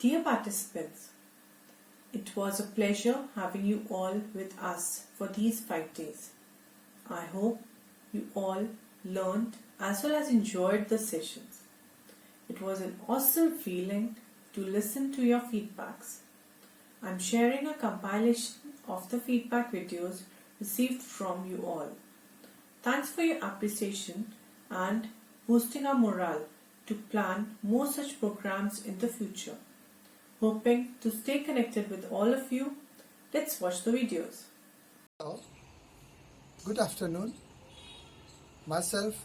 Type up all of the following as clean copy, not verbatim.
Dear participants, it was a pleasure having you all with us for these 5 days. I hope you all learned as well as enjoyed the sessions. It was an awesome feeling to listen to your feedbacks. I'm sharing a compilation of the feedback videos received from you all. Thanks for your appreciation and boosting our morale to plan more such programs in the future. Hoping to stay connected with all of you, let's watch the videos. Hello. Good afternoon. Myself,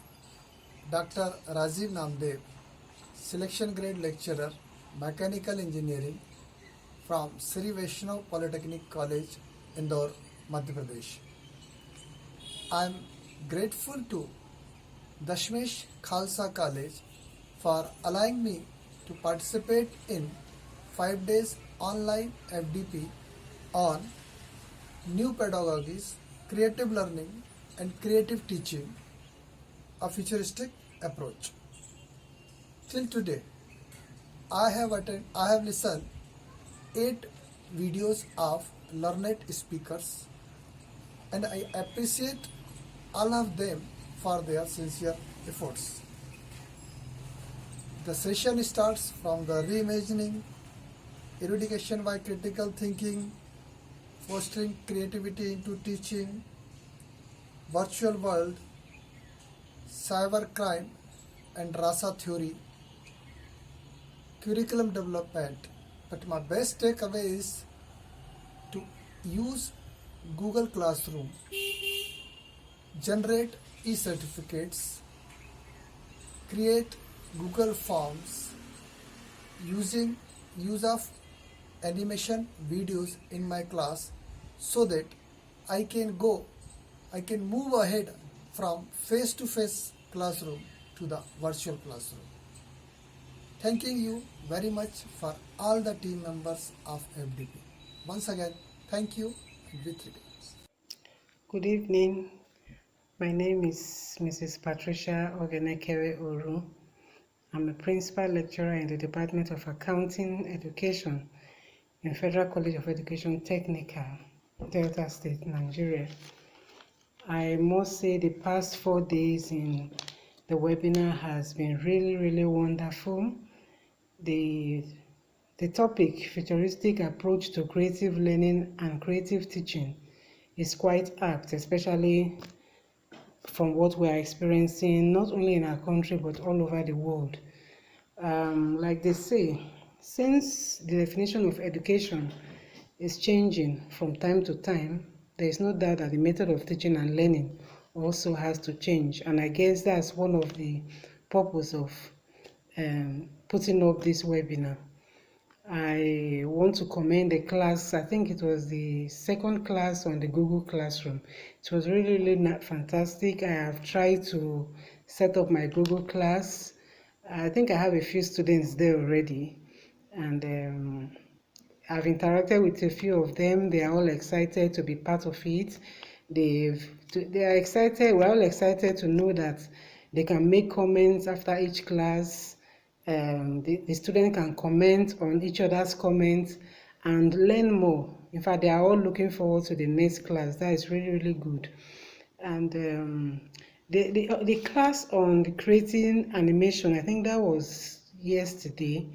Dr. Rajiv Namdev, Selection Grade Lecturer, Mechanical Engineering from Sri Vaishnav Polytechnic College, Indore, Madhya Pradesh. I am grateful to Dashmesh Khalsa College for allowing me to participate in 5 days online FDP on new pedagogies, creative learning and creative teaching, a futuristic approach. Till today, I have listened 8 videos of learned speakers and I appreciate all of them for their sincere efforts. The session starts from the reimagining, eradication by critical thinking, fostering creativity into teaching, virtual world, cybercrime and Rasa theory, curriculum development. But my best takeaway is to use Google Classroom, generate e-certificates, create Google Forms, use of animation videos in my class so that I can move ahead from face-to-face classroom to the virtual classroom. Thanking you very much for all the team members of FDP. Once again, thank you and with regards. Good evening. My name is Mrs. Patricia Ogenekere Oru. I'm a principal lecturer in the Department of Accounting Education in Federal College of Education Technical, Delta State, Nigeria. I must say the past 4 days in the webinar has been really wonderful. The topic, futuristic approach to creative learning and creative teaching, is quite apt, especially from what we are experiencing not only in our country but all over the world. Like they say, since the definition of education is changing from time to time, there is no doubt that the method of teaching and learning also has to change, and I guess that's one of the purpose of putting up this webinar. I want to commend the class. I think it was the second class on the Google Classroom. It was really fantastic. I have tried to set up my Google class. I think I have a few students there already, and I've interacted with a few of them. They are all excited to be part of it. They are excited. We're all excited to know that they can make comments after each class. The student can comment on each other's comments and learn more. In fact, they are all looking forward to the next class. That is really good. And the class on the creating animation, I think that was yesterday,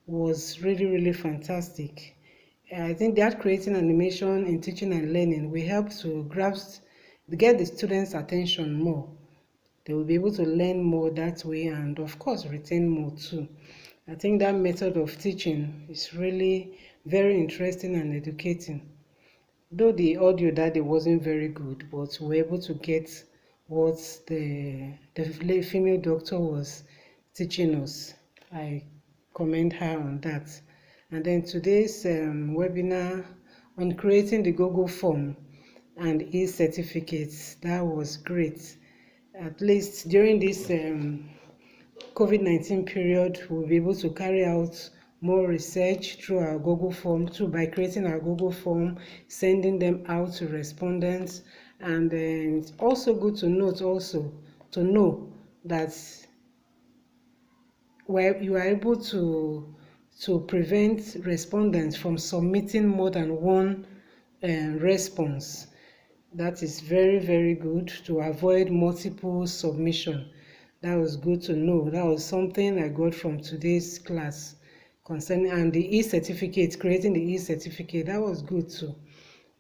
was really fantastic. I think that creating animation in teaching and learning will help to get the students' attention more. They will be able to learn more that way and of course retain more too. I think that method of teaching is really very interesting and educating. Though the audio that day wasn't very good, but we were able to get what the female doctor was teaching us. I commend her on that. And then today's webinar on creating the Google form and e-certificates, that was great. At least during this COVID-19 period, we'll be able to carry out more research through our Google form, by creating our Google form, sending them out to respondents. And it's also good to know that where you are able to to prevent respondents from submitting more than one response. That is very, very good to avoid multiple submission. That was good to know. That was something I got from today's class concerning, and the e-certificate, creating the e-certificate, that was good too.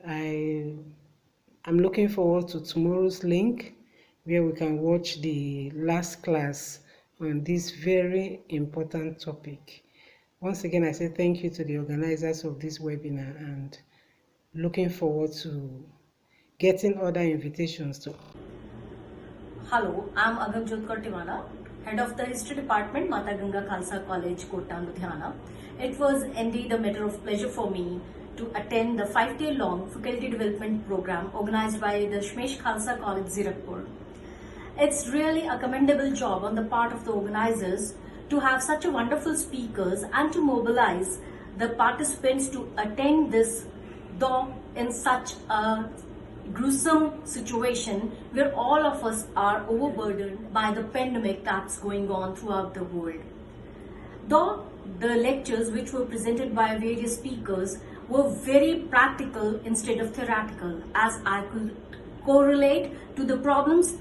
I'm looking forward to tomorrow's link where we can watch the last class on this very important topic. Once again, I say thank you to the organizers of this webinar and looking forward to getting other invitations to. Hello, I'm Agamjot Tiwala, Head of the History Department, Mata Ganga Khalsa College, Kota, Ludhiana. It was indeed a matter of pleasure for me to attend the 5-day-long faculty development program organized by the Shmesh Khalsa College, Zirakpur. It's really a commendable job on the part of the organizers to have such a wonderful speakers and to mobilize the participants to attend this, though in such a gruesome situation where all of us are overburdened by the pandemic that's going on throughout the world. Though the lectures which were presented by various speakers were very practical instead of theoretical, as I could correlate to the problems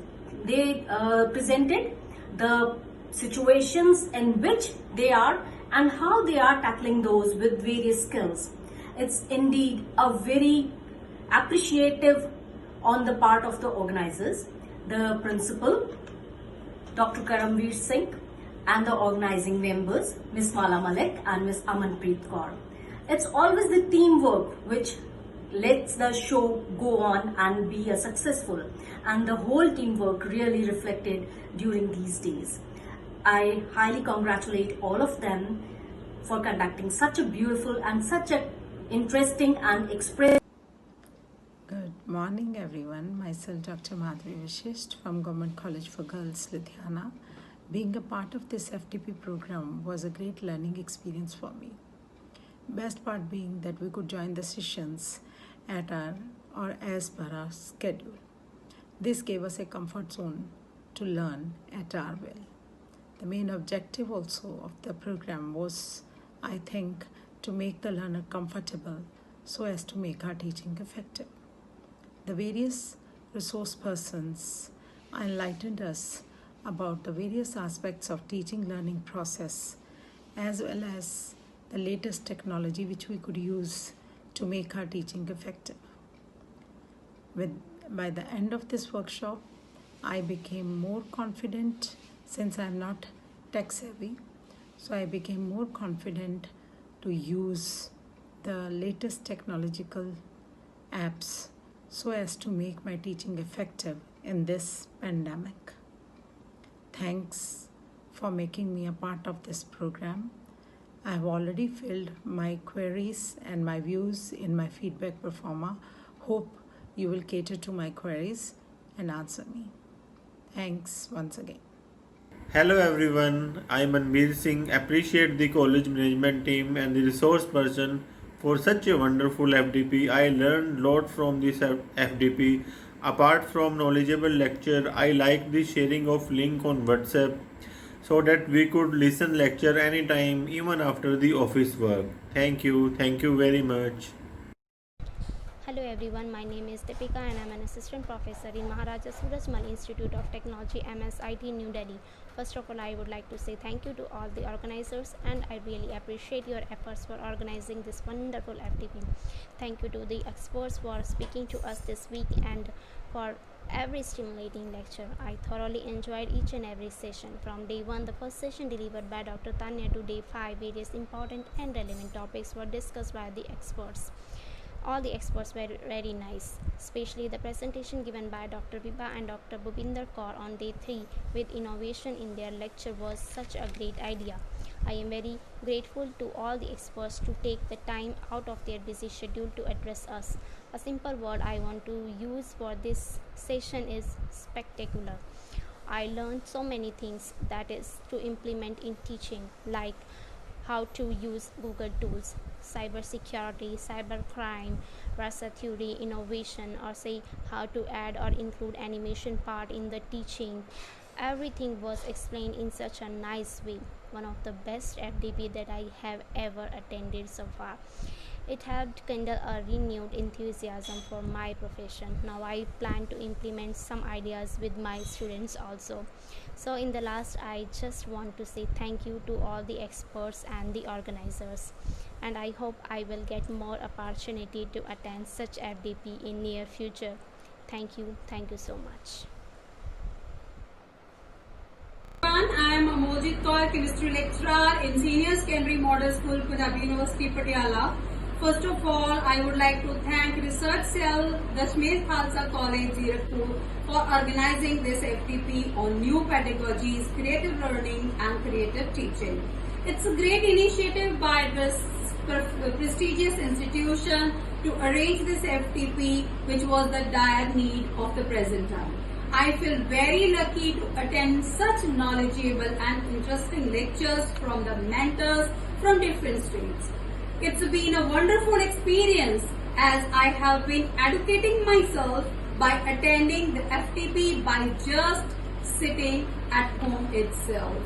they presented, the situations in which they are, and how they are tackling those with various skills. It's indeed a very appreciative on the part of the organizers, the principal, Dr. Karamveer Singh, and the organizing members, Ms. Mala Malik and Ms. Amanpreet Kaur. It's always the teamwork which lets the show go on and be a successful, and the whole teamwork really reflected during these days. I highly congratulate all of them for conducting such a beautiful and such an interesting and expressive. Good morning, everyone. Myself, Dr. Madhuri Vishisht from Government College for Girls, Ludhiana. Being a part of this FDP program was a great learning experience for me. Best part being that we could join the sessions at our or as per our schedule. This gave us a comfort zone to learn at our will. The main objective also of the program was, I think, to make the learner comfortable so as to make our teaching effective. The various resource persons enlightened us about the various aspects of teaching learning process, as well as the latest technology which we could use to make our teaching effective. By the end of this workshop, I became more confident, since I am not tech savvy, so I became more confident to use the latest technological apps so as to make my teaching effective in this pandemic. Thanks for making me a part of this program. I have already filled my queries and my views in my feedback performer. Hope you will cater to my queries and answer me. Thanks once again. Hello everyone, I am Manveer Singh. Appreciate the college management team and the resource person for such a wonderful FDP. I learned lot from this FDP. Apart from knowledgeable lecture, I like the sharing of link on WhatsApp so that we could listen lecture anytime, even after the office work. Thank you very much. Hello everyone, my name is Deepika and I am an assistant professor in Maharaja Surajmal Institute of Technology, MSIT, New Delhi. First of all, I would like to say thank you to all the organizers, and I really appreciate your efforts for organizing this wonderful FDP. Thank you to the experts for speaking to us this week and for every stimulating lecture. I thoroughly enjoyed each and every session. From day 1, the first session delivered by Dr. Tanya, to day 5, various important and relevant topics were discussed by the experts. All the experts were very nice, especially the presentation given by Dr. Vibha and Dr. Bhupinder Kaur on day 3 with innovation in their lecture was such a great idea. I am very grateful to all the experts to take the time out of their busy schedule to address us. A simple word I want to use for this session is spectacular. I learned so many things that is to implement in teaching, like how to use Google tools, cybersecurity, cybercrime, Rasa innovation, or say how to add or include animation part in the teaching, Everything was explained in such a nice way. One of the best FDP that I have ever attended so far. It helped kindle a renewed enthusiasm for my profession. Now I plan to implement some ideas with my students also. So, in the last, I just want to say thank you to all the experts and the organizers. And I hope I will get more opportunity to attend such FDP in near future. Thank you so much. I am Amojit Kaur, chemistry lecturer in Senior Secondary Model School, Punjab University, Patiala. First of all, I would like to thank Research Cell, Dashmir Khalsa College, Zirakpur for organizing this FTP on new pedagogies, creative learning and creative teaching. It's a great initiative by this prestigious institution to arrange this FTP, which was the dire need of the present time. I feel very lucky to attend such knowledgeable and interesting lectures from the mentors from different streams. It's been a wonderful experience as I have been educating myself by attending the FTP by just sitting at home itself.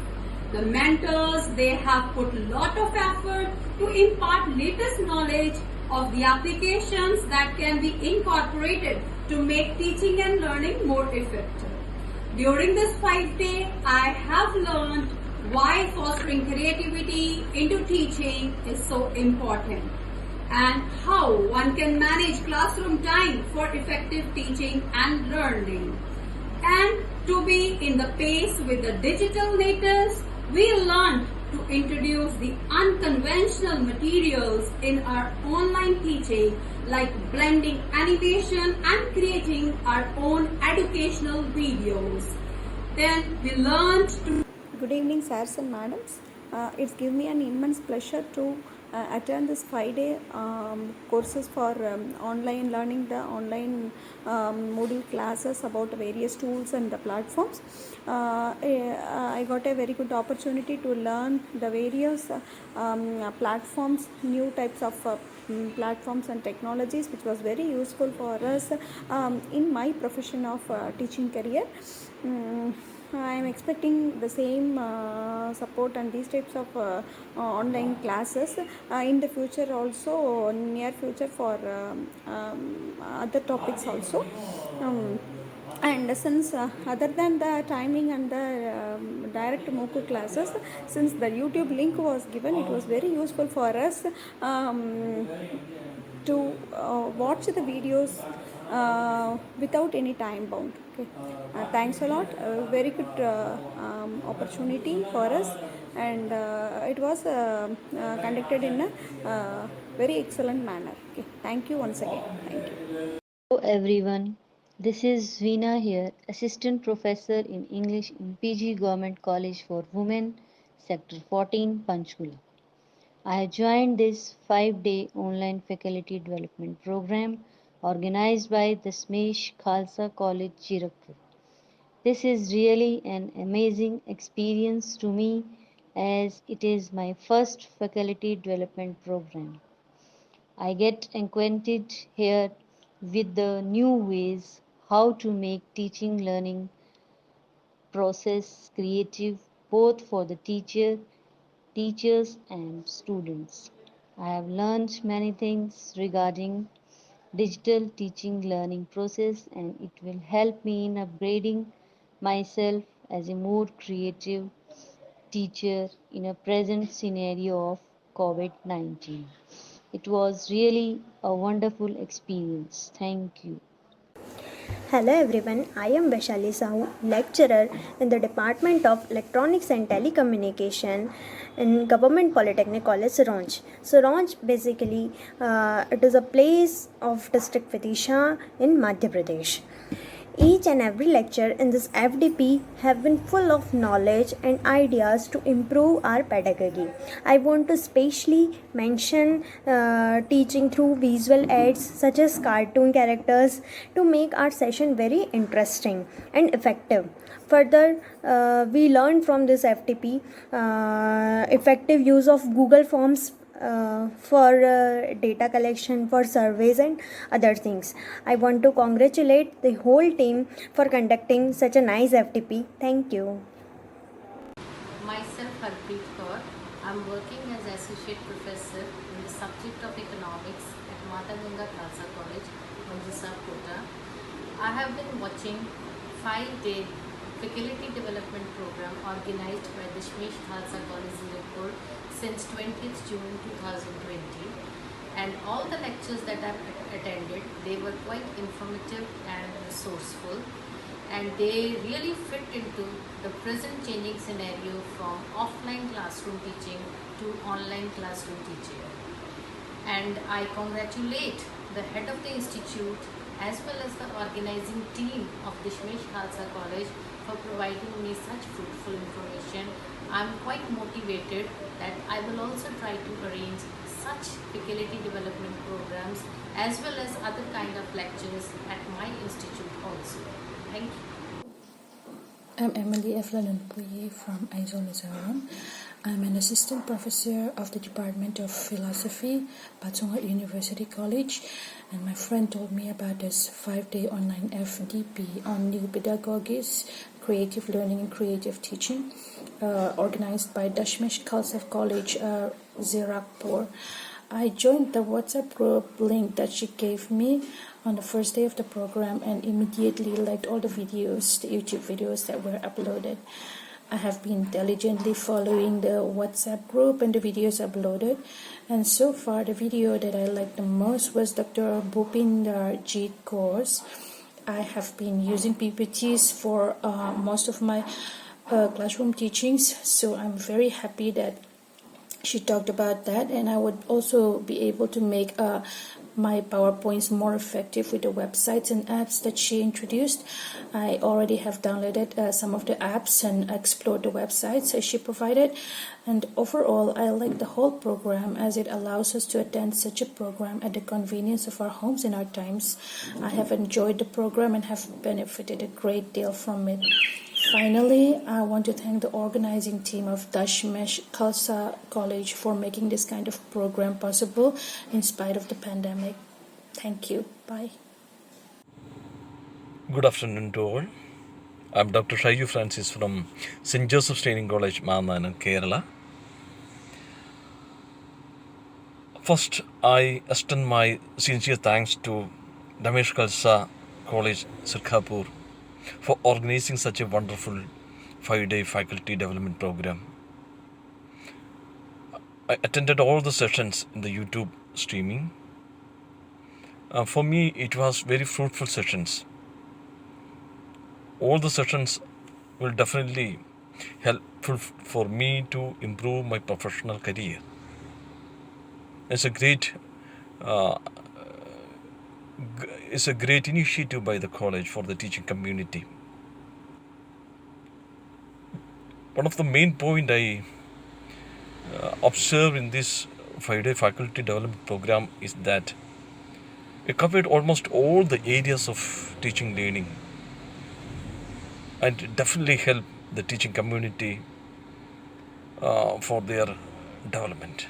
The mentors, they have put a lot of effort to impart latest knowledge of the applications that can be incorporated to make teaching and learning more effective. During this 5-day, I have learned why fostering creativity into teaching is so important and how one can manage classroom time for effective teaching and learning. And to be in the pace with the digital natives, we learned to introduce the unconventional materials in our online teaching, like blending animation and creating our own educational videos. Then we learned to Good evening, sirs and madams. It's given me an immense pleasure to attend this 5-day courses for online learning, the online Moodle classes about various tools and the platforms. I got a very good opportunity to learn the various platforms, new types of platforms and technologies, which was very useful for us in my profession of teaching career. I am expecting the same support and these types of online classes in the future also, near future, for other topics also. And since other than the timing and the direct MOOC classes, since the YouTube link was given, it was very useful for us to watch the videos without any time bound. Okay. Thanks a lot. Very good opportunity for us, and it was conducted in a very excellent manner. Okay. Thank you once again. Thank you. Hello everyone, this is Veena here, Assistant Professor in English in PG Government College for Women, Sector 14, Panchkula. I have joined this 5-day online faculty development program organized by the Smesh Khalsa College, Zirakpur. This is really an amazing experience to me as it is my first faculty development program. I get acquainted here with the new ways how to make teaching learning process creative both for the teachers and students. I have learned many things regarding digital teaching learning process, and it will help me in upgrading myself as a more creative teacher in a present scenario of COVID-19. It was really a wonderful experience. Thank you. Hello everyone, I am Vaishali Sahu, lecturer in the Department of Electronics and Telecommunication in Government Polytechnic College, Sironj. Sironj basically it is a place of district Vidisha in Madhya Pradesh. Each and every lecture in this FDP have been full of knowledge and ideas to improve our pedagogy. I want to specially mention teaching through visual aids such as cartoon characters to make our session very interesting and effective. Further, we learned from this FTP effective use of Google Forms for data collection, for surveys and other things. I want to congratulate the whole team for conducting such a nice FDP. Thank you. Myself, Harpreet Kaur. I'm working as Associate Professor in the subject of Economics at Mata Ganga Khalsa College, Manjusar, Kota. I have been watching 5-day faculty development program organized by the Dashmesh Khalsa College, Zirakpur since 20th June 2020. And all the lectures that I've attended, they were quite informative and resourceful. And they really fit into the present changing scenario from offline classroom teaching to online classroom teaching. And I congratulate the head of the institute as well as the organizing team of Dashmesh Khalsa College for providing me such fruitful information. I'm quite motivated that I will also try to arrange such faculty development programs as well as other kind of lectures at my institute also. Thank you. I'm Emily Eflalanpuyi from Aizol Mizoram. I'm an assistant professor of the Department of Philosophy, Patsongat University College, and my friend told me about this 5-day online FDP on new pedagogies, creative learning and creative teaching, organized by Dashmesh Khalsa College, Zirakpur. I joined the WhatsApp group link that she gave me on the first day of the program and immediately liked all the videos, the YouTube videos that were uploaded. I have been diligently following the WhatsApp group and the videos uploaded, and so far the video that I liked the most was Dr. Bhupinder Jeet course. I have been using PPTs for most of my classroom teachings, so I'm very happy that she talked about that, and I would also be able to make my PowerPoints more effective with the websites and apps that she introduced. I already have downloaded some of the apps and explored the websites as she provided, and overall I like the whole program as it allows us to attend such a program at the convenience of our homes in our times. I have enjoyed the program and have benefited a great deal from it. Finally, I want to thank the organizing team of Dashmesh Khalsa College for making this kind of program possible in spite of the pandemic. Thank you. Bye. Good afternoon to all. I'm Dr. Shaiju Francis from St. Joseph's Training College, Mannanan, Kerala. First, I extend my sincere thanks to Dashmesh Khalsa College, Zirakpur, for organizing such a wonderful 5-day faculty development program. I attended all the sessions in the YouTube streaming. For me, it was very fruitful sessions. All the sessions will definitely helpful for me to improve my professional career. It's a great initiative by the college for the teaching community. One of the main points I observe in this 5-day faculty development program is that it covered almost all the areas of teaching learning and definitely help the teaching community for their development.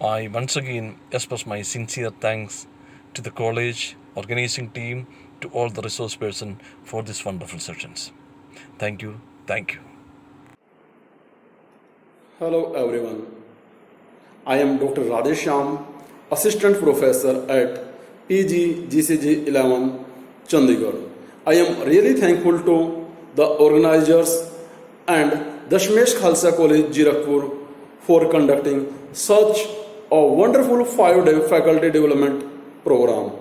I once again express my sincere thanks to the college, organizing team, to all the resource person for these wonderful sessions. Thank you. Thank you. Hello everyone. I am Dr. Radheshyam, Assistant Professor at PG GCG 11, Chandigarh. I am really thankful to the organizers and Dashmesh Khalsa College, Zirakpur for conducting such a wonderful 5-day faculty development program.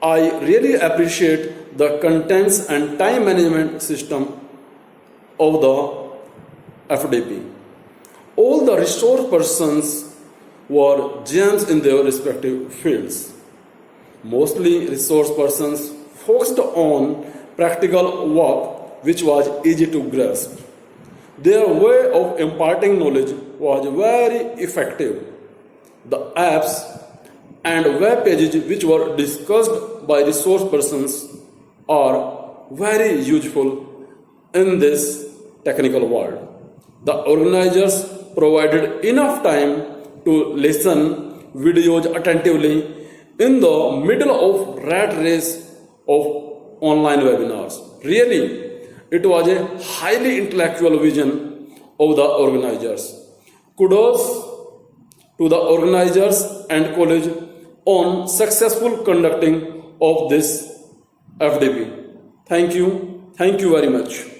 I really appreciate the contents and time management system of the FDP. All the resource persons were gems in their respective fields. Mostly resource persons focused on practical work which was easy to grasp. Their way of imparting knowledge was very effective. The apps and web pages which were discussed by resource persons are very useful in this technical world. The organizers provided enough time to listen videos attentively in the middle of rat race of online webinars. Really, it was a highly intellectual vision of the organizers. Kudos to the organizers and college on successful conducting of this FDP. Thank you very much.